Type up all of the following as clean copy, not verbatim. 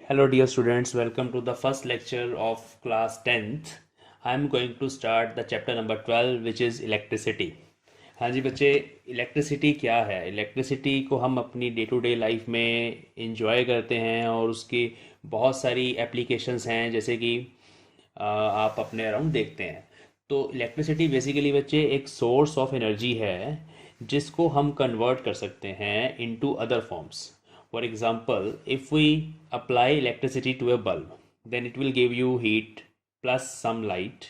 Hello dear students, welcome to the first lecture of class 10th. I am going to start the chapter number 12 which is electricity. हाँ जी बच्चे, electricity क्या है? Electricity को हम अपनी डे टू डे लाइफ में enjoy करते हैं और उसकी बहुत सारी एप्लीकेशंस हैं, जैसे कि आप अपने अराउंड देखते हैं। तो इलेक्ट्रिसिटी बेसिकली बच्चे एक सोर्स ऑफ एनर्जी है जिसको हम कन्वर्ट कर सकते हैं into other forms. For example, if we apply electricity to a bulb, then it will give you heat plus some light,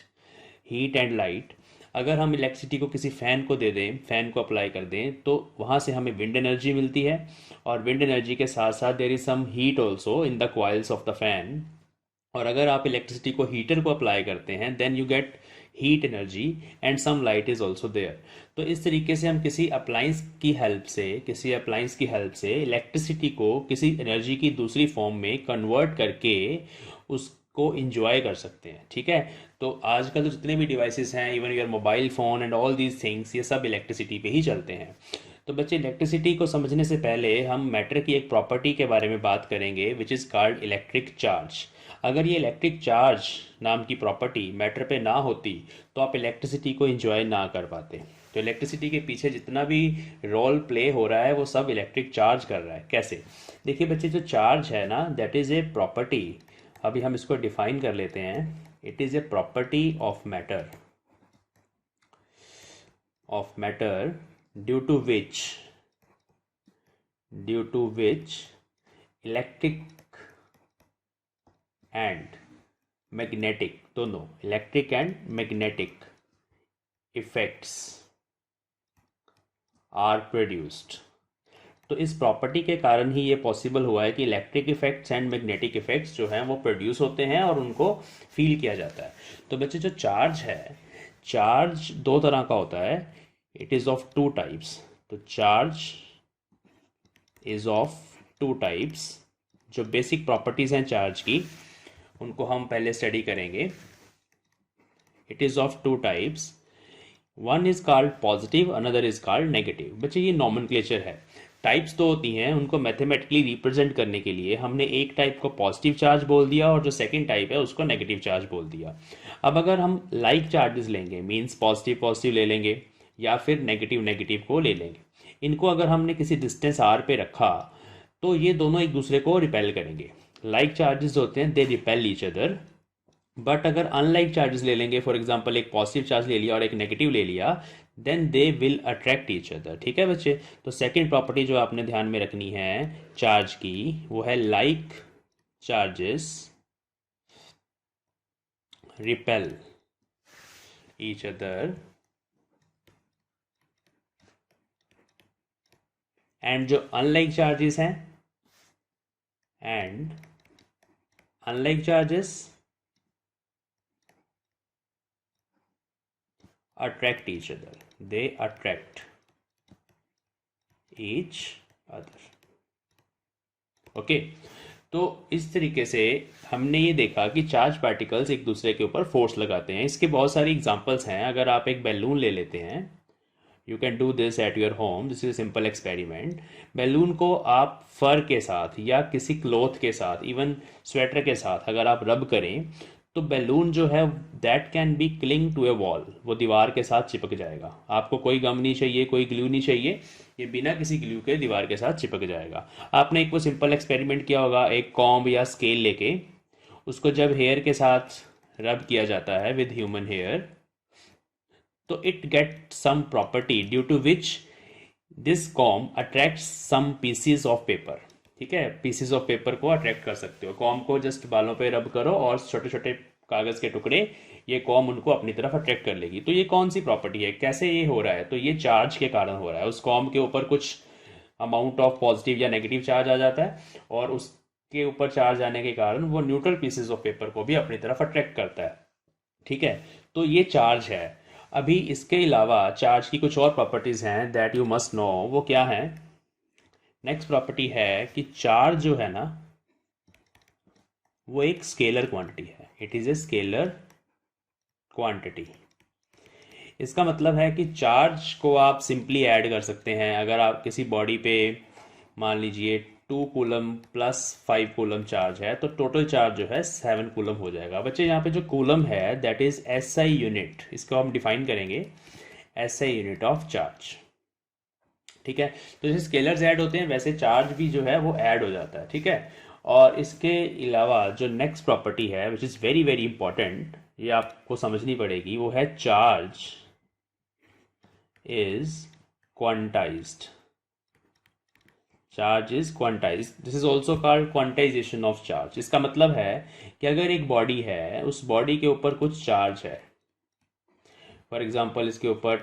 heat and light. अगर हम इलेक्ट्रिसिटी को किसी फ़ैन को दे दें, फ़ैन को अप्लाई कर दें, तो वहाँ से हमें विंड एनर्जी मिलती है, और विंड एनर्जी के साथ साथ there is some heat also in the coils of the fan. और अगर आप इलेक्ट्रिसिटी को हीटर को अप्लाई करते हैं, then you get heat energy and some light is also there. तो इस तरीके से हम किसी अप्लाइंस की हेल्प से इलेक्ट्रिसिटी को किसी एनर्जी की दूसरी फॉर्म में कन्वर्ट करके उसको इंजॉय कर सकते हैं। ठीक है, तो आजकल तो जितने भी डिवाइसेस हैं, even your mobile phone and all these things, ये सब इलेक्ट्रिसिटी पे ही चलते हैं। तो बच्चे, इलेक्ट्रिसिटी को समझने से पहले हम मैटर की एक प्रॉपर्टी के बारे में बात करेंगे which is called electric charge. अगर ये इलेक्ट्रिक चार्ज नाम की प्रॉपर्टी मैटर पे ना होती तो आप इलेक्ट्रिसिटी को एंजॉय ना कर पाते। तो इलेक्ट्रिसिटी के पीछे जितना भी रोल प्ले हो रहा है वो सब इलेक्ट्रिक चार्ज कर रहा है। कैसे? देखिए बच्चे, जो चार्ज है ना, दैट इज़ ए प्रॉपर्टी। अभी हम इसको डिफाइन कर लेते हैं। It is a property of matter due to which electric and magnetic, दोनों electric and magnetic effects are produced. तो इस प्रॉपर्टी के कारण ही ये पॉसिबल हुआ है कि electric effects and magnetic effects जो हैं वो प्रोड्यूस होते हैं और उनको फील किया जाता है। तो बच्चे, जो चार्ज है, चार्ज दो तरह का होता है। It is of two types. तो charge is of two types. जो बेसिक प्रॉपर्टीज़ हैं चार्ज की, उनको हम पहले स्टडी करेंगे। It is of two types. One is called positive, another is called negative. बच्चे, ये नॉमेनक्लेचर है। टाइप्स तो होती हैं, उनको मैथमेटिकली रिप्रेजेंट करने के लिए हमने एक टाइप को पॉजिटिव चार्ज बोल दिया और जो सेकंड टाइप है उसको नेगेटिव चार्ज बोल दिया। अब अगर हम लाइक चार्जेस लेंगे, मींस पॉजिटिव पॉजिटिव ले लेंगे या फिर नेगेटिव नेगेटिव को ले लेंगे, इनको अगर हमने किसी डिस्टेंस आर पे रखा तो ये दोनों एक दूसरे को रिपेल करेंगे। लाइक चार्जेस होते हैं, they repel each other. But अगर अनलाइक चार्जेस ले लेंगे, फॉर एग्जांपल एक पॉजिटिव चार्ज ले लिया और एक नेगेटिव ले लिया, then they will attract each other. ठीक है बच्चे, तो सेकंड प्रॉपर्टी जो आपने ध्यान में रखनी है चार्ज की, वो है like charges repel each other and जो अनलाइक चार्जेस हैं and unlike charges attract each other, they attract each other। Okay, तो इस तरीके से हमने ये देखा कि चार्ज पार्टिकल्स एक दूसरे के ऊपर फोर्स लगाते हैं। इसके बहुत सारी एग्जांपल्स हैं। अगर आप एक बैलून ले लेते हैं, you can do this at your home, this is simple experiment. Balloon को आप फर के साथ या किसी क्लॉथ के साथ, इवन स्वेटर के साथ अगर आप रब करें, तो बैलून जो है that can be cling to a wall, वो दीवार के साथ चिपक जाएगा। आपको कोई गम नहीं चाहिए, कोई ग्लू नहीं चाहिए, ये बिना किसी ग्लू के दीवार के साथ चिपक जाएगा। आपने एक वो सिंपल एक्सपेरिमेंट किया होगा, एक कॉम्ब या स्केल लेके उसको जब हेयर के साथ रब किया जाता है विद ह्यूमन हेयर, तो it get some property due to which this comb attract some pieces of paper. ठीक है, पीसीज ऑफ पेपर को अट्रैक्ट कर सकते हो। कॉम को जस्ट बालों पे रब करो और छोटे छोटे कागज के टुकड़े, ये कॉम उनको अपनी तरफ अट्रैक्ट कर लेगी। तो ये कौन सी प्रॉपर्टी है, कैसे ये हो रहा है? तो ये चार्ज के कारण हो रहा है। उस कॉम के ऊपर कुछ अमाउंट ऑफ पॉजिटिव या नेगेटिव चार्ज आ जाता है और उसके ऊपर चार्ज आने के कारण वो न्यूट्रल पीसेस ऑफ पेपर को भी अपनी तरफ अट्रैक्ट करता है। ठीक है, तो ये चार्ज है। अभी इसके अलावा चार्ज की कुछ और प्रॉपर्टीज हैं दैट यू मस्ट नो। वो क्या है? नेक्स्ट प्रॉपर्टी है कि चार्ज जो है ना, वो एक स्केलर क्वांटिटी है। It is a scalar quantity. इसका मतलब है कि चार्ज को आप सिंपली ऐड कर सकते हैं। अगर आप किसी बॉडी पे मान लीजिए 2 कूलम प्लस 5 कूलम चार्ज है, तो टोटल चार्ज जो है 7 कूलम हो जाएगा। बच्चे यहाँ पे जो कूलम है दैट इज एसआई यूनिट, इसको हम डिफाइन करेंगे एसआई यूनिट ऑफ चार्ज। ठीक है, तो जैसे स्केलर्स ऐड होते हैं वैसे चार्ज भी जो है वो ऐड हो जाता है। ठीक है, और इसके अलावा जो नेक्स्ट प्रॉपर्टी है which is very very important, ये आपको समझनी पड़ेगी, वो है charge is quantized. Charge is quantize, this is also called quantization of charge. इसका मतलब है कि अगर एक बॉडी है, उस बॉडी के ऊपर कुछ चार्ज है, फॉर एग्जाम्पल इसके ऊपर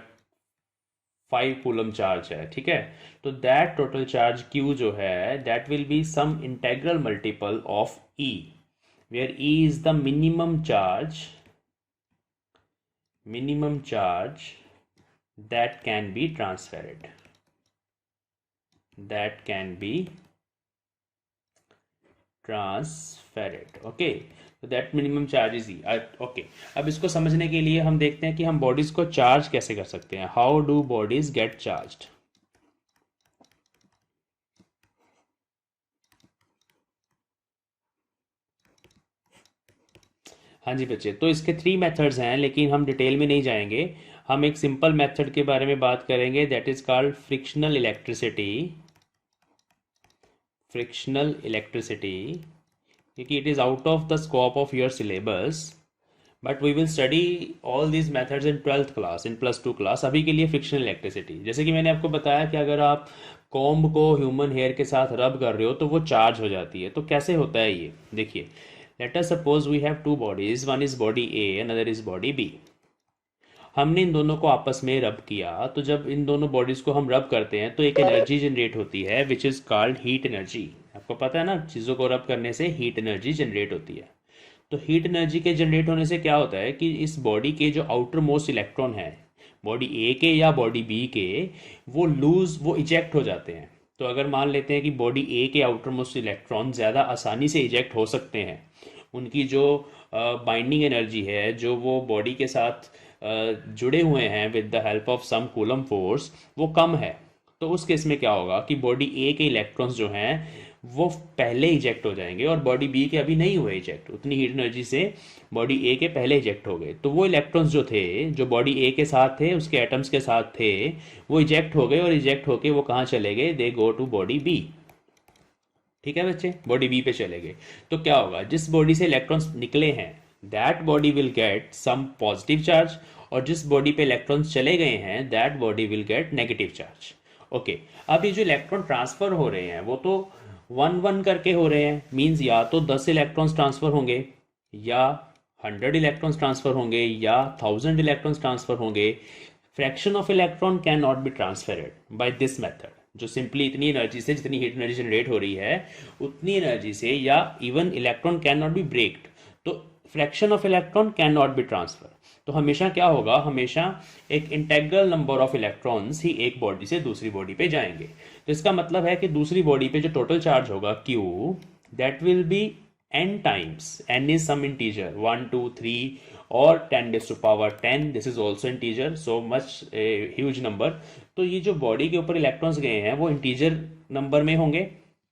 5 कूलम चार्ज है। ठीक है, तो दैट टोटल चार्ज Q जो है that will be some integral multiple of E, where E is the minimum charge that can be transferred, okay, so that minimum charge is E. Okay, अब इसको समझने के लिए हम देखते हैं कि हम बॉडीज को चार्ज कैसे कर सकते हैं। How do bodies get charged? हाँ जी बच्चे, तो इसके 3 मेथड्स हैं, लेकिन हम डिटेल में नहीं जाएंगे। हम एक सिंपल मेथड के बारे में बात करेंगे that is called frictional electricity, क्योंकि it is out of the scope of your syllabus, but we will study all these methods in 12th class, in +2 class. अभी के लिए फ्रिक्शनल इलेक्ट्रिसिटी, जैसे कि मैंने आपको बताया कि अगर आप कॉम्ब को ह्यूमन हेयर के साथ रब कर रहे हो तो वो चार्ज हो जाती है। तो कैसे होता है ये देखिए, let us suppose we have 2 bodies, one is body A, another is body B. हमने इन दोनों को आपस में रब किया, तो जब इन दोनों बॉडीज को हम रब करते हैं तो एक एनर्जी जनरेट होती है which is called heat energy. आपको पता है ना, चीज़ों को रब करने से हीट एनर्जी जनरेट होती है। तो हीट एनर्जी के जनरेट होने से क्या होता है कि इस बॉडी के जो आउटर मोस्ट इलेक्ट्रॉन है, बॉडी ए के या बॉडी बी के, वो इजेक्ट हो जाते हैं। तो अगर मान लेते हैं कि बॉडी ए के आउटर मोस्ट इलेक्ट्रॉन ज़्यादा आसानी से इजेक्ट हो सकते हैं, उनकी जो बाइंडिंग एनर्जी है, जो वो बॉडी के साथ जुड़े हुए हैं with the help of some coulomb force, वो कम है। तो उस केस में क्या होगा कि बॉडी ए के इलेक्ट्रॉन्स जो हैं वो पहले इजेक्ट हो जाएंगे और बॉडी बी के अभी नहीं हुए इजेक्ट, उतनी हीट एनर्जी से बॉडी ए के पहले इजेक्ट हो गए। तो वो इलेक्ट्रॉन्स जो थे, जो बॉडी ए के साथ थे, उसके एटम्स के साथ थे, वो इजेक्ट हो गए, और इजेक्ट होके वो कहाँ चले गए? दे गो टू बॉडी बी। ठीक है बच्चे, बॉडी बी पे चले गए। तो क्या होगा, जिस बॉडी से इलेक्ट्रॉन्स निकले हैं that body will get some positive charge, और जिस बॉडी पे इलेक्ट्रॉन्स चले गए हैं that body will get negative charge. Okay, अब ये जो इलेक्ट्रॉन ट्रांसफर हो रहे हैं वो तो 1-1 करके हो रहे हैं, मीन्स या तो 10 इलेक्ट्रॉन्स ट्रांसफर होंगे, या 100 इलेक्ट्रॉन्स ट्रांसफर होंगे, या 1000 इलेक्ट्रॉन्स ट्रांसफर होंगे। Fraction of electron can not be transferred by this method, जो सिंपली इतनी एनर्जी से, जितनी हीट एनर्जी जनरेट हो रही है उतनी एनर्जी से, या even electron can not be breaked, तो fraction of electron can not be transfer. तो हमेशा क्या होगा, हमेशा एक इंटेग्रल नंबर ऑफ इलेक्ट्रॉन्स ही एक बॉडी से दूसरी बॉडी पे जाएंगे। तो इसका मतलब है कि दूसरी बॉडी पे जो टोटल चार्ज होगा Q, that will be n times, n is some integer, 1 2 3 और 10⁻10, this is also integer, so much huge number. तो ये जो बॉडी के ऊपर इलेक्ट्रॉन्स गए हैं वो इंटीजर नंबर में होंगे,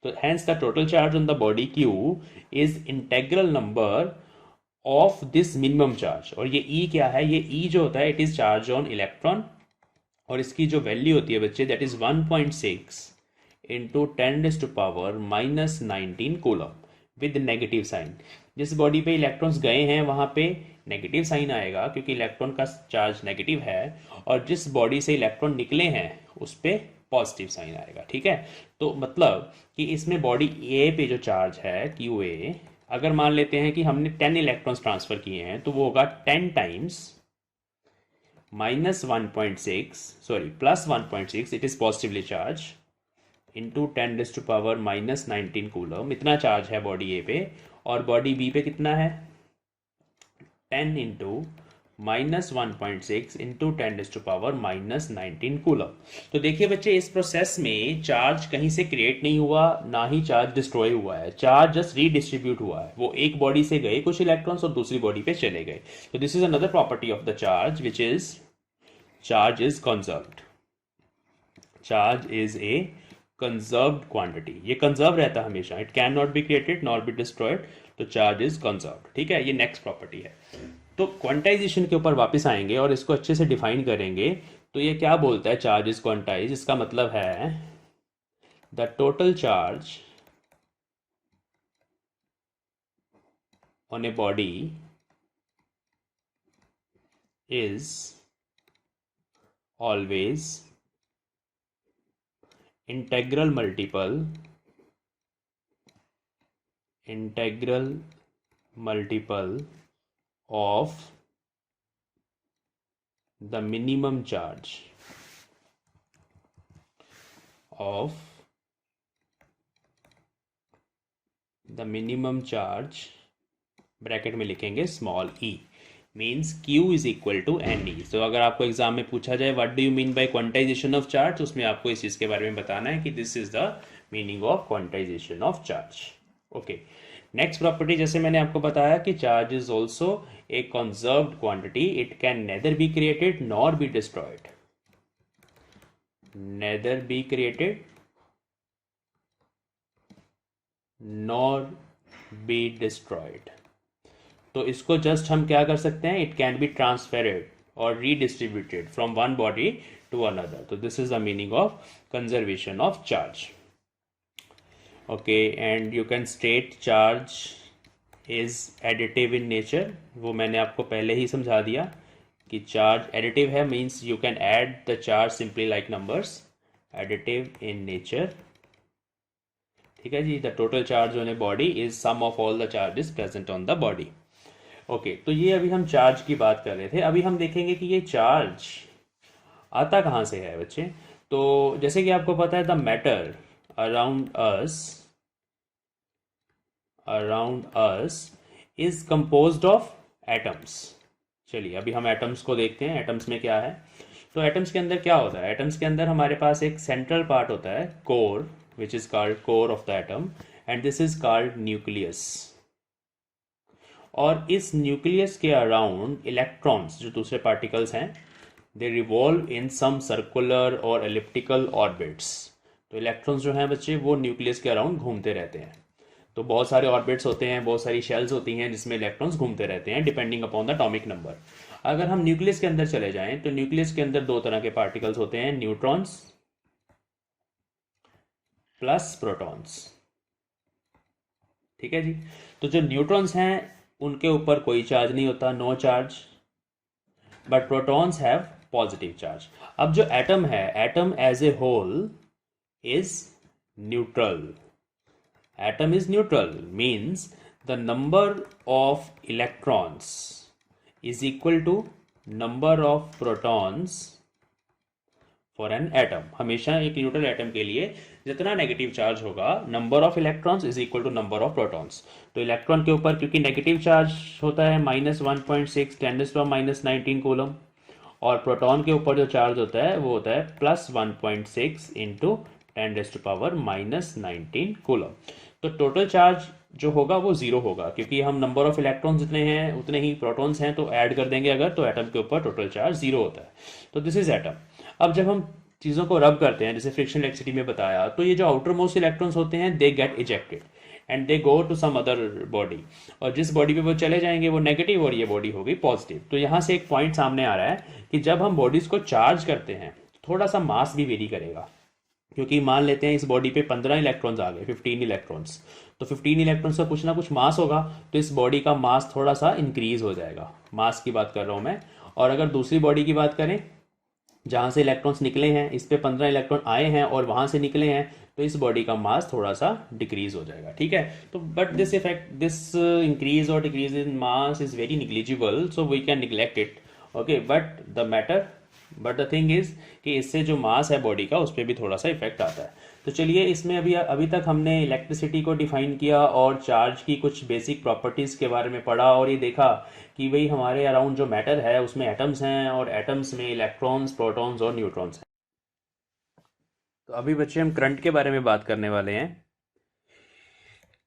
तो hence the total charge on the body Q is integral number of this minimum charge. और ये E क्या है? ये E जो होता है it is charge on electron, और इसकी जो वैल्यू होती है बच्चे that is 1.6 into 10⁻19 coulomb with negative sign. जिस बॉडी पे इलेक्ट्रॉन्स गए हैं वहां पे नेगेटिव साइन आएगा क्योंकि इलेक्ट्रॉन का चार्ज नेगेटिव है, और जिस बॉडी से इलेक्ट्रॉन निकले हैं उस पे पॉजिटिव साइन आएगा। ठीक है, तो मतलब कि इसमें बॉडी ए पे जो चार्ज है QA, अगर मान लेते हैं कि हमने 10 इलेक्ट्रॉन्स ट्रांसफर किए हैं तो वो होगा 10 times plus 1.6, it is positively charge, into 10⁻19 coulomb, इतना चार्ज है बॉडी ए पे। और बॉडी बी पे कितना है? 10 इंटू -1.6 इंटू 10⁻19 कूलम। तो देखिए बच्चे, इस प्रोसेस में चार्ज कहीं से क्रिएट नहीं हुआ, ना ही चार्ज डिस्ट्रॉय हुआ है, चार्ज जस्ट रीडिस्ट्रीब्यूट हुआ है। वो एक बॉडी से गए कुछ इलेक्ट्रॉन्स और दूसरी बॉडी पे चले गए। तो this is another property of the charge which is charge is conserved. Charge is a conserved quantity, ये कंजर्व रहता है हमेशा, it can not be created not be destroyed, तो चार्ज इज कंजर्व्ड। ठीक है, ये नेक्स्ट प्रॉपर्टी है। तो क्वांटाइजेशन के ऊपर वापस आएंगे और इसको अच्छे से डिफाइन करेंगे। तो ये क्या बोलता है, चार्ज इज क्वांटाइज, इसका मतलब है the total charge on a body is always integral multiple of the minimum charge bracket में लिखेंगे small e, means Q is equal to NE। तो अगर आपको एग्जाम में पूछा जाए what do you mean by quantization of charge, तो उसमें आपको इस चीज़ के बारे में बताना है कि this is the meaning of quantization of charge. Okay, next property, जैसे मैंने आपको बताया कि charge is also a conserved quantity, it can nether be created nor be destroyed, nether be created nor be destroyed. तो इसको just हम क्या कर सकते हैं, इट कैन बी ट्रांसफेरेड और redistributed from one body to another. तो this is the meaning of conservation of charge. Okay, and you can state charge is additive in nature, वो मैंने आपको पहले ही समझा दिया कि चार्ज एडिटिव है, means you can add the charge simply like numbers, additive in nature. ठीक है जी, the total charge on a body is sum of all the charges present on the body. Okay, तो ये अभी हम charge की बात कर रहे थे। अभी हम देखेंगे कि ये चार्ज आता कहाँ से है बच्चे। तो जैसे कि आपको पता है the matter around us is composed of atoms. चलिए अभी हम एटम्स को देखते हैं, एटम्स में क्या है। तो एटम्स के अंदर क्या होता है, एटम्स के अंदर हमारे पास एक सेंट्रल पार्ट होता है core, which is called core of the atom, and this is called nucleus. और इस न्यूक्लियस के अराउंड इलेक्ट्रॉन्स, जो दूसरे पार्टिकल्स हैं, they revolve in some circular और एलिप्टिकल ऑर्बिट्स। तो इलेक्ट्रॉन्स जो हैं बच्चे वो न्यूक्लियस के अराउंड घूमते रहते हैं। तो बहुत सारे ऑर्बिट्स होते हैं, बहुत सारी शेल्स होती हैं जिसमें इलेक्ट्रॉन्स घूमते रहते हैं depending upon the atomic number. अगर हम न्यूक्लियस के अंदर चले जाएं तो न्यूक्लियस के अंदर दो तरह के पार्टिकल्स होते हैं, न्यूट्रॉन्स प्लस प्रोटॉन्स। ठीक है जी, तो जो न्यूट्रॉन्स हैं उनके ऊपर कोई चार्ज नहीं होता, no charge, but protons have positive charge. अब जो एटम है, atom as a whole is neutral, atom is neutral means the number of electrons is equal to number of protons for an atom. हमेशा एक neutral atom के लिए जितना negative charge होगा, number of electrons is equal to number of protons. तो electron के ऊपर क्योंकि नेगेटिव चार्ज होता है -1.6 10⁻⁻19 कूलम, और प्रोटॉन के ऊपर जो चार्ज होता है वो होता है +1.6 इंटू 10⁻⁻19 कूलम। तो टोटल चार्ज जो होगा वो जीरो होगा, क्योंकि हम नंबर ऑफ इलेक्ट्रॉन जितने हैं उतने ही प्रोटॉन्स हैं, तो ऐड कर देंगे अगर, तो एटम के ऊपर टोटल चार्ज जीरो होता है। तो दिस इज एटम। अब जब हम चीज़ों को रब करते हैं, जैसे फ्रिक्शन इलेक्ट्रिसिटी में बताया, तो ये जो आउटर मोस्ट इलेक्ट्रॉन्स होते हैं they get ejected and they go to some other body, और जिस बॉडी पे वो चले जाएंगे वो नेगेटिव और ये बॉडी होगी पॉजिटिव। तो यहाँ से एक पॉइंट सामने आ रहा है कि जब हम बॉडीज को चार्ज करते हैं थोड़ा सा मास भी वेरी करेगा, क्योंकि मान लेते हैं इस बॉडी पे 15 इलेक्ट्रॉन्स आ गए, 15 इलेक्ट्रॉन्स, तो 15 इलेक्ट्रॉन्स का कुछ ना कुछ मास होगा, तो इस बॉडी का मास थोड़ा सा इंक्रीज हो जाएगा, मास की बात कर रहा हूँ मैं। और अगर दूसरी बॉडी की बात करें जहाँ से इलेक्ट्रॉन्स निकले हैं, इस पे 15 इलेक्ट्रॉन आए हैं और वहाँ से निकले हैं, तो इस बॉडी का मास थोड़ा सा डिक्रीज हो जाएगा। ठीक है, तो but this effect, this increase और decrease in mass is very negligible, so we can neglect it. Okay, but the thing is कि इससे जो मास है बॉडी का उस पर भी थोड़ा सा इफेक्ट आता है। तो चलिए, इसमें अभी तक हमने इलेक्ट्रिसिटी को डिफाइन किया और चार्ज की कुछ बेसिक प्रॉपर्टीज़ के बारे में पढ़ा, और ये देखा कि भाई हमारे अराउंड जो मैटर है उसमें एटम्स हैं, और एटम्स में इलेक्ट्रॉन्स, प्रोटॉन्स और न्यूट्रॉन्स हैं। तो अभी बच्चे हम करंट के बारे में बात करने वाले हैं।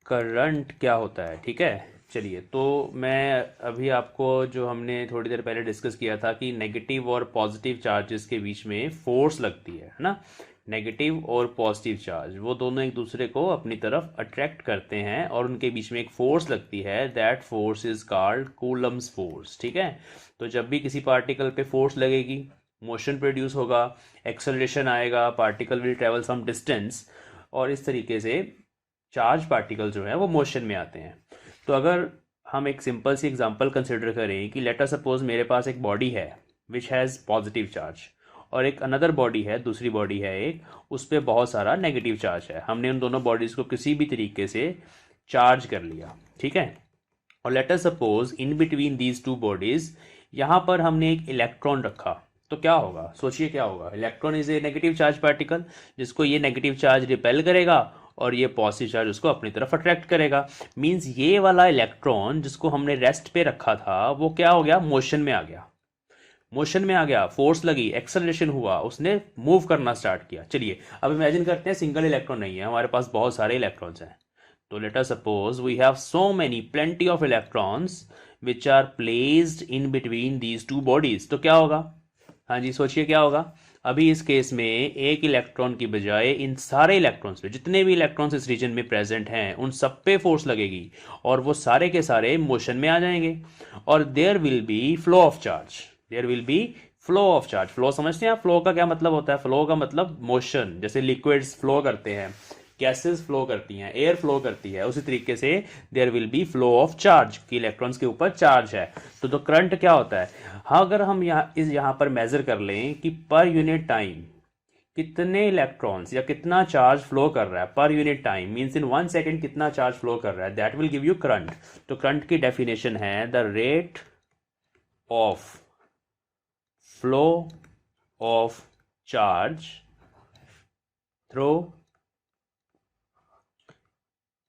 करंट क्या होता है, ठीक है। चलिए, तो मैं अभी आपको, जो हमने थोड़ी देर पहले डिस्कस किया था कि नेगेटिव और पॉजिटिव चार्जेस के बीच में फोर्स लगती है ना, नेगेटिव और पॉजिटिव चार्ज वो दोनों एक दूसरे को अपनी तरफ अट्रैक्ट करते हैं और उनके बीच में एक फोर्स लगती है, that force is called Coulomb's force. ठीक है, तो जब भी किसी पार्टिकल पे फोर्स लगेगी, मोशन प्रोड्यूस होगा, एक्सेलरेशन आएगा, particle will travel some distance, और इस तरीके से चार्ज पार्टिकल जो है वो मोशन में आते हैं। तो अगर हम एक सिंपल सी एग्जांपल कंसिडर करें कि लेट अस सपोज मेरे पास एक बॉडी है विच हैज़ पॉजिटिव चार्ज, और एक अनदर बॉडी है, दूसरी बॉडी है एक, उस पर बहुत सारा नेगेटिव चार्ज है। हमने उन दोनों बॉडीज़ को किसी भी तरीके से चार्ज कर लिया, ठीक है। और late us suppose in between these to bodies यहाँ पर हमने एक इलेक्ट्रॉन रखा, तो क्या होगा, सोचिए क्या होगा। Electron is a negative charge particle, जिसको ये नेगेटिव चार्ज रिपेल करेगा और ये पॉजिटिव चार्ज उसको अपनी तरफ अट्रैक्ट करेगा। मींस ये वाला इलेक्ट्रॉन जिसको हमने रेस्ट पे रखा था वो क्या हो गया, मोशन में आ गया। मोशन में आ गया, फोर्स लगी, एक्सेलरेशन हुआ, उसने मूव करना स्टार्ट किया। चलिए अब इमेजिन करते हैं सिंगल इलेक्ट्रॉन नहीं है, हमारे पास बहुत सारे इलेक्ट्रॉन्स हैं। तो let us suppose we have so many plenty of electrons which are placed in between these two bodies. तो क्या होगा, हाँ जी सोचिए क्या होगा। अभी इस केस में एक इलेक्ट्रॉन की बजाय इन सारे इलेक्ट्रॉन्स पे, जितने भी इलेक्ट्रॉन्स इस रीजन में प्रेजेंट हैं, उन सब पे फोर्स लगेगी और वो सारे के सारे मोशन में आ जाएंगे और there will be flow of charge. There will be flow of charge. Flow समझते हैं आप, फ्लो का क्या मतलब होता है? फ्लो का मतलब मोशन, जैसे लिक्विड्स फ्लो करते हैं, गैसेस फ्लो करती हैं, एयर फ्लो करती है, उसी तरीके से there will be flow of charge कि इलेक्ट्रॉन्स के ऊपर चार्ज है। तो करंट क्या होता है? हाँ, अगर हम यहाँ पर मेजर कर लें कि पर यूनिट टाइम कितने इलेक्ट्रॉन्स या कितना चार्ज फ्लो कर रहा है पर यूनिट टाइम, मींस इन 1 सेकेंड कितना चार्ज फ्लो कर रहा है, that will give you current. तो करंट की डेफिनेशन है the rate of flow of charge through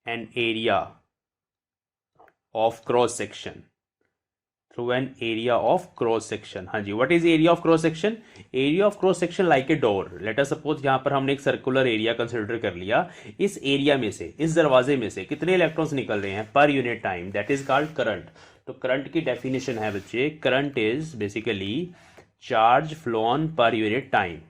an area of cross section, through an area of cross section। हाँ जी, what is area of cross section? area of cross section like a door। let us suppose यहाँ पर हमने एक circular area consider कर लिया, इस area में से, इस दरवाजे में से कितने इलेक्ट्रॉन्स निकल रहे हैं per unit time, that is called current. तो करंट की डेफिनेशन है बच्चे, current is basically charge flow on per unit time.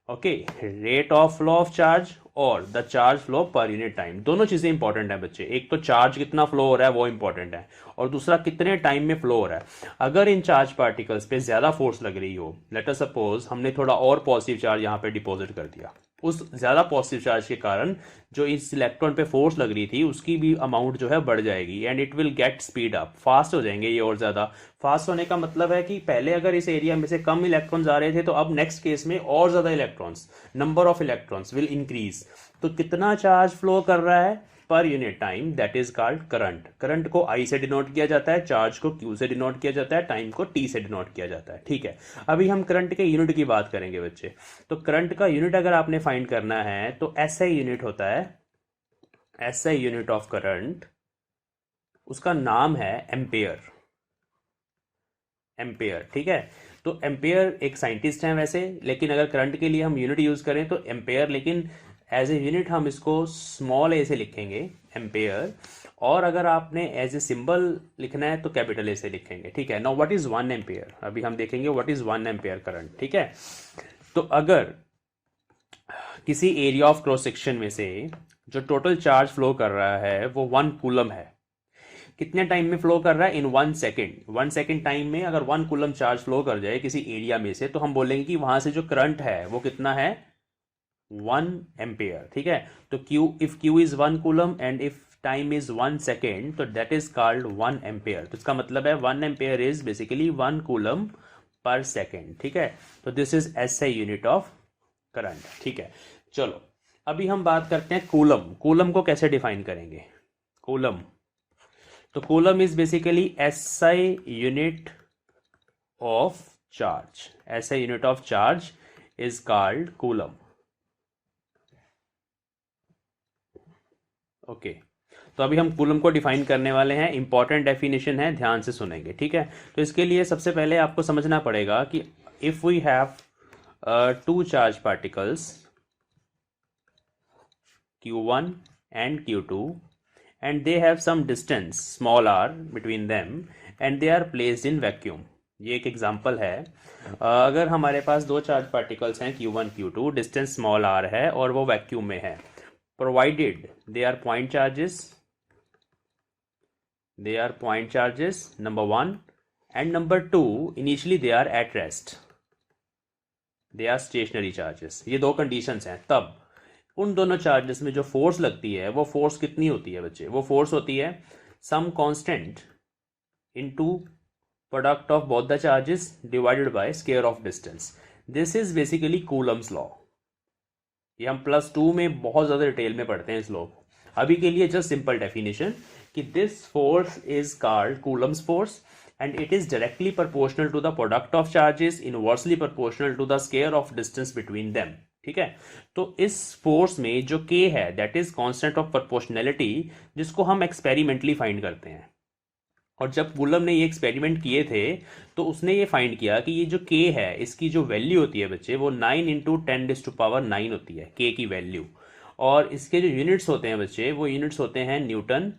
Okay, rate of flow of charge और the charge flow per unit time, दोनों चीजें इंपॉर्टेंट है बच्चे। एक तो चार्ज कितना फ्लो हो रहा है वो इंपॉर्टेंट है, और दूसरा कितने टाइम में फ्लो हो रहा है। अगर इन चार्ज पार्टिकल्स पे ज्यादा फोर्स लग रही हो, लेट अस सपोज हमने थोड़ा और पॉजिटिव चार्ज यहाँ पे डिपॉजिट कर दिया, उस ज्यादा पॉजिटिव चार्ज के कारण जो इस इलेक्ट्रॉन पे फोर्स लग रही थी उसकी भी अमाउंट जो है बढ़ जाएगी and it will get speed up, fast हो जाएंगे ये और ज्यादा। फास्ट होने का मतलब है कि पहले अगर इस एरिया में से कम इलेक्ट्रॉन्स आ रहे थे तो अब नेक्स्ट केस में और ज्यादा electrons, number of electrons will increase. तो कितना चार्ज फ्लो कर रहा है पर unit time, that is called current. Current को आई से डिनोट किया जाता है, चार्ज को क्यू से डिनोट किया जाता है, टाइम को टी से डिनोट किया जाता है। ठीक है, अभी हम करंट के यूनिट की बात करेंगे बच्चे। तो करंट का यूनिट अगर आपने फाइंड करना है तो एसआई यूनिट होता है, एसआई यूनिट ऑफ करंट, उसका नाम है एम्पेयर। एम्पेयर, ठीक है। तो एम्पेयर एक साइंटिस्ट हैं वैसे, लेकिन अगर करंट के लिए हम यूनिट यूज करें तो एम्पेयर, लेकिन एज ए यूनिट हम इसको स्मॉल ए से लिखेंगे एम्पेयर, और अगर आपने एज ए सिंबल लिखना है तो कैपिटल ए से लिखेंगे। ठीक है। नाउ व्हाट इज 1 एम्पेयर, अभी हम देखेंगे व्हाट इज 1 एम्पेयर करंट। ठीक है, तो अगर किसी एरिया ऑफ क्रॉस सेक्शन में से जो टोटल चार्ज फ्लो कर रहा है वो 1 कूलम है, कितने टाइम में फ्लो कर रहा है? इन 1 सेकेंड। 1 सेकेंड टाइम में अगर 1 कूलम चार्ज फ्लो कर जाए किसी एरिया में से, तो हम बोलेंगे कि वहां से जो करंट है वो कितना है? 1 एम्पेयर। ठीक है, तो Q, if Q is 1 coulomb and if time is 1 second, तो दैट इज कॉल्ड 1 एम्पेयर। तो इसका मतलब है 1 ampere is basically 1 coulomb per second. ठीक है, तो this is SI unit of current. ठीक है, चलो अभी हम बात करते हैं कूलम। कूलम को कैसे डिफाइन करेंगे? कूलम, तो coulomb is basically SI unit of charge. SI unit of charge is called coulomb. Okay, तो अभी हम कूलम को डिफाइन करने वाले हैं। इंपॉर्टेंट डेफिनेशन है, ध्यान से सुनेंगे। ठीक है, तो इसके लिए सबसे पहले आपको समझना पड़ेगा कि if we have 2 charge particles Q1 and Q2 and they have some distance small r between them and they are placed in vacuum। ये एक एग्जांपल है। अगर हमारे पास दो चार्ज पार्टिकल्स हैं Q1 Q2, distance small r है और वो वैक्यूम में है, provided they are point charges, number one, and number two initially they are at rest, they are stationary charges. ये दो कंडीशंस हैं। तब उन दोनों चार्जेस में जो फोर्स लगती है वो फोर्स कितनी होती है बच्चे? वो फोर्स होती है some constant into product of both the charges divided by square of distance. This is basically Coulomb's law. ये हम +2 में बहुत ज़्यादा डिटेल में पढ़ते हैं इस लॉ को। अभी के लिए जस्ट सिंपल डेफिनेशन कि this force is called Coulomb's force and it is directly proportional to the product of charges, inversely proportional to the square of distance between them। ठीक है, तो इस फोर्स में जो k है that is constant of proportionality, जिसको हम experimentally find करते हैं। और जब कूलम ने ये एक्सपेरिमेंट किए थे तो उसने ये फाइंड किया कि ये जो k है इसकी जो वैल्यू होती है बच्चे वो 9 × 10⁻⁹ होती है k की वैल्यू। और इसके जो यूनिट्स होते हैं बच्चे वो यूनिट्स होते हैं न्यूटन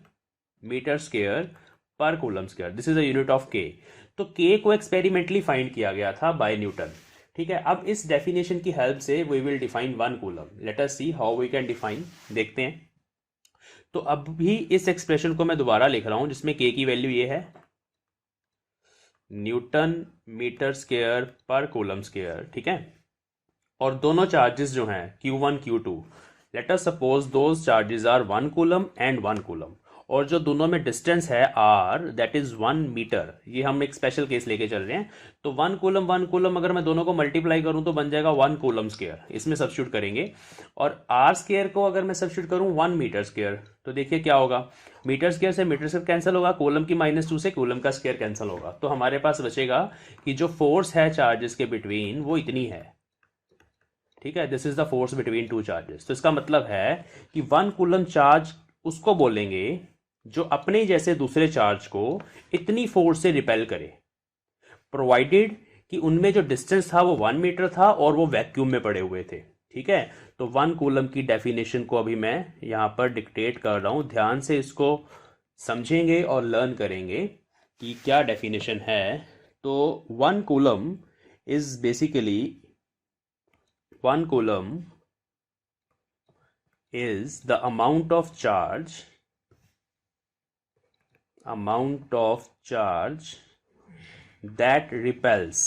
मीटर स्क्वायर पर coulomb square. This is a unit of के। तो के को एक्सपेरिमेंटली फाइंड किया गया था बाय न्यूटन। ठीक है, अब इस डेफिनेशन की हेल्प से we will define 1 coulomb. Let us see how we can define. देखते हैं। तो अब भी इस एक्सप्रेशन को मैं दोबारा लिख रहा हूं जिसमें के की वैल्यू ये है न्यूटन मीटर स्क्वायर पर कूलम स्क्वायर। ठीक है, और दोनों चार्जेस जो हैं Q1 Q2, let us suppose those charges are 1 coulomb and 1 coulomb, और जो दोनों में डिस्टेंस है r दैट इज 1 मीटर। ये हम एक स्पेशल केस लेके चल रहे हैं। तो 1 कूलम अगर मैं दोनों को मल्टीप्लाई करूं तो बन जाएगा 1 कूलम स्क्वायर, इसमें सब्स्टिट्यूट करेंगे। और r स्क्वायर को अगर मैं सब्स्टिट्यूट करूं 1 मीटर स्क्वायर तो देखिए क्या होगा, मीटर स्क्वायर से मीटर स्क्वायर कैंसिल होगा, कूलम की -2 से कूलम का स्क्वायर कैंसिल होगा। तो हमारे पास बचेगा कि जो फोर्स है चार्जेस के बिटवीन वो इतनी है। ठीक है, this is the force between two charges. तो इसका मतलब है कि 1 कूलम चार्ज उसको बोलेंगे जो अपने जैसे दूसरे चार्ज को इतनी फोर्स से रिपेल करे, प्रोवाइडेड कि उनमें जो डिस्टेंस था वो 1 मीटर था और वो वैक्यूम में पड़े हुए थे। ठीक है, तो 1 कूलम की डेफिनेशन को अभी मैं यहां पर डिक्टेट कर रहा हूं, ध्यान से इसको समझेंगे और लर्न करेंगे कि क्या डेफिनेशन है। तो 1 coulomb is basically 1 coulomb is the amount of charge that repels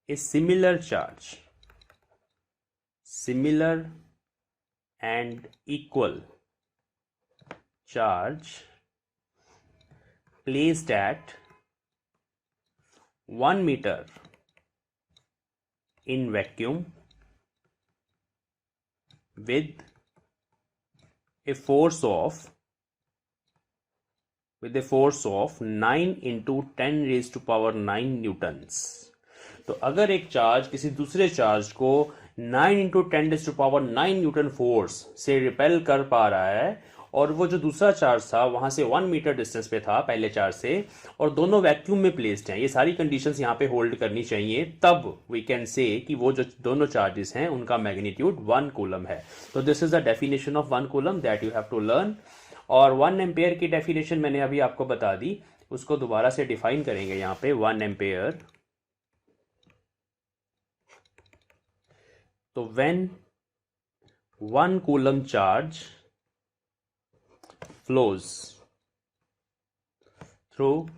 a similar charge, similar and equal charge placed at 1 meter in vacuum with a force of 9 × 10⁻⁹ Newton's. तो अगर एक चार्ज किसी दूसरे चार्ज को 9 × 10⁻⁹ Newton force से repel कर पा रहा है, और वो जो दूसरा चार्ज था वहां से 1 मीटर डिस्टेंस पे था पहले चार्ज से, और दोनों वैक्यूम में प्लेस्ड हैं, ये सारी कंडीशंस यहाँ पे होल्ड करनी चाहिए, तब वी कैन से कि वो जो दोनों चार्जेस हैं उनका मैग्नीट्यूड 1 कूलम है। तो this is the definition of 1 coulomb that you have to learn. और 1 एम्पेयर की डेफिनेशन मैंने अभी आपको बता दी, उसको दोबारा से डिफाइन करेंगे यहाँ पे। 1 एम्पेयर, तो when 1 coulomb charge flows through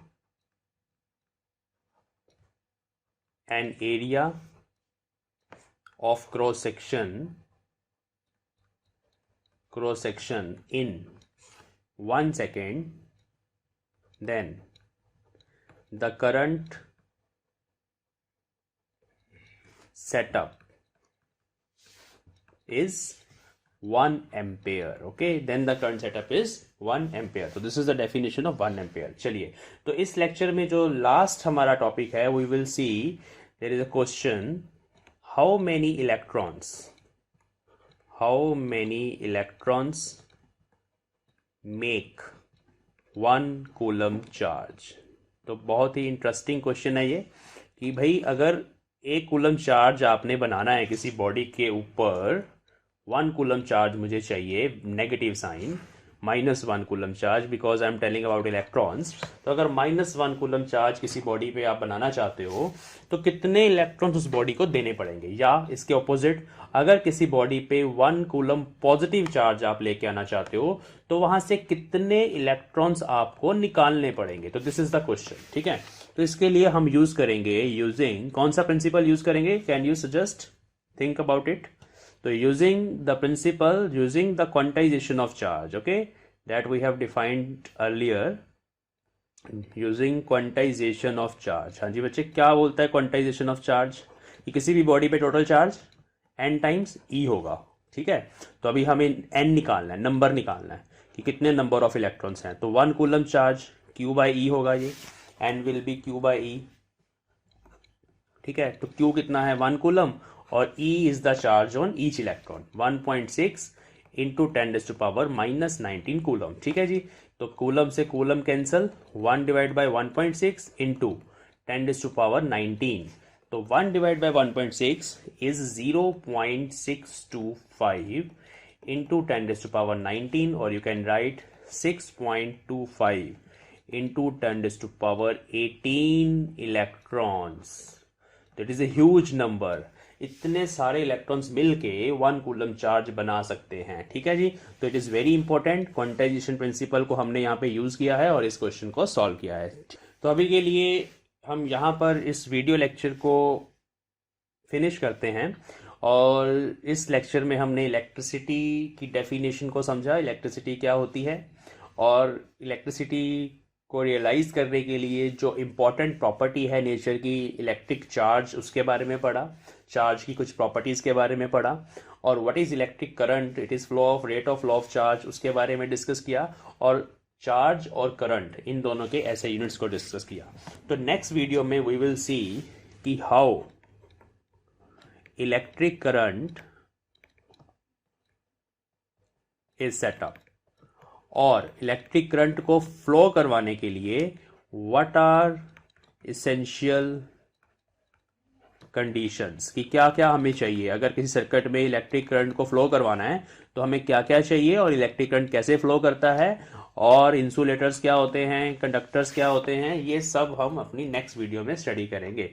an area of cross section in 1 second, then the current setup is 1 ampere. Okay, then the current setup is 1 ampere. So this is the definition of 1 ampere. चलिए, तो इस lecture में जो last हमारा topic है, we will see there is a question, how many electrons make 1 coulomb charge। तो बहुत ही interesting question है ये कि भाई अगर 1 कूलम चार्ज आपने बनाना है किसी बॉडी के ऊपर, 1 कूलम चार्ज मुझे चाहिए negative sign, -1 coulomb charge, because I am telling about electrons. तो अगर -1 कूलम चार्ज किसी बॉडी पे आप बनाना चाहते हो तो कितने इलेक्ट्रॉन्स उस बॉडी को देने पड़ेंगे, या इसके ऑपोजिट अगर किसी बॉडी पे 1 कूलम पॉजिटिव चार्ज आप लेके आना चाहते हो तो वहां से कितने इलेक्ट्रॉन्स आपको निकालने पड़ेंगे। तो दिस इज द क्वेश्चन, ठीक है। तो इसके लिए हम यूज करेंगे यूजिंग कौन सा प्रिंसिपल यूज करेंगे, can you suggest, think about it. तो using the principle, using the quantization of charge, okay, that we have defined earlier, using quantization of charge। हाँ जी बच्चे, क्या बोलता है quantization of charge, कि किसी भी बॉडी पे total charge n times e होगा, ठीक है। तो अभी हमें n निकालना है, नंबर निकालना है कि कितने नंबर ऑफ इलेक्ट्रॉन्स हैं। तो 1 coulomb charge q by e होगा, ये n will be q by e, ठीक है। तो q कितना है 1 कूलम, और E is the charge on each electron 1.6 into 10⁻⁻19 coulomb, ठीक है जी। तो कूलम से coulomb cancel, 1 divide by 1.6 into 10⁻19। तो 1 डिवाइड बाई 1.6 इज 0.625 इंटू 10⁻19, और you can write 6.25 into 10⁻18 electrons. That is a huge number. इतने सारे इलेक्ट्रॉन्स मिलके 1 कूलम चार्ज बना सकते हैं, ठीक है जी। तो it is very important, quantization principle को हमने यहाँ पे यूज़ किया है और इस क्वेश्चन को सॉल्व किया है। तो अभी के लिए हम यहाँ पर इस वीडियो लेक्चर को फिनिश करते हैं, और इस लेक्चर में हमने इलेक्ट्रिसिटी की डेफिनेशन को समझा, इलेक्ट्रिसिटी क्या होती है, और इलेक्ट्रिसिटी को रियलाइज़ करने के लिए जो इम्पॉर्टेंट प्रॉपर्टी है नेचर की, इलेक्ट्रिक चार्ज, उसके बारे में पढ़ा, चार्ज की कुछ प्रॉपर्टीज़ के बारे में पढ़ा, और what is electric current, it is flow of rate of law of charge, उसके बारे में डिस्कस किया, और चार्ज और करंट इन दोनों के ऐसे यूनिट्स को डिस्कस किया। तो नेक्स्ट वीडियो में वी विल सी कि how electric current is setup, और इलेक्ट्रिक करंट को फ्लो करवाने के लिए व्हाट आर इसेंशियल कंडीशंस, कि क्या क्या हमें चाहिए। अगर किसी सर्किट में इलेक्ट्रिक करंट को फ्लो करवाना है तो हमें क्या क्या चाहिए, और इलेक्ट्रिक करंट कैसे फ्लो करता है, और इंसुलेटर्स क्या होते हैं, कंडक्टर्स क्या होते हैं, ये सब हम अपनी नेक्स्ट वीडियो में स्टडी करेंगे।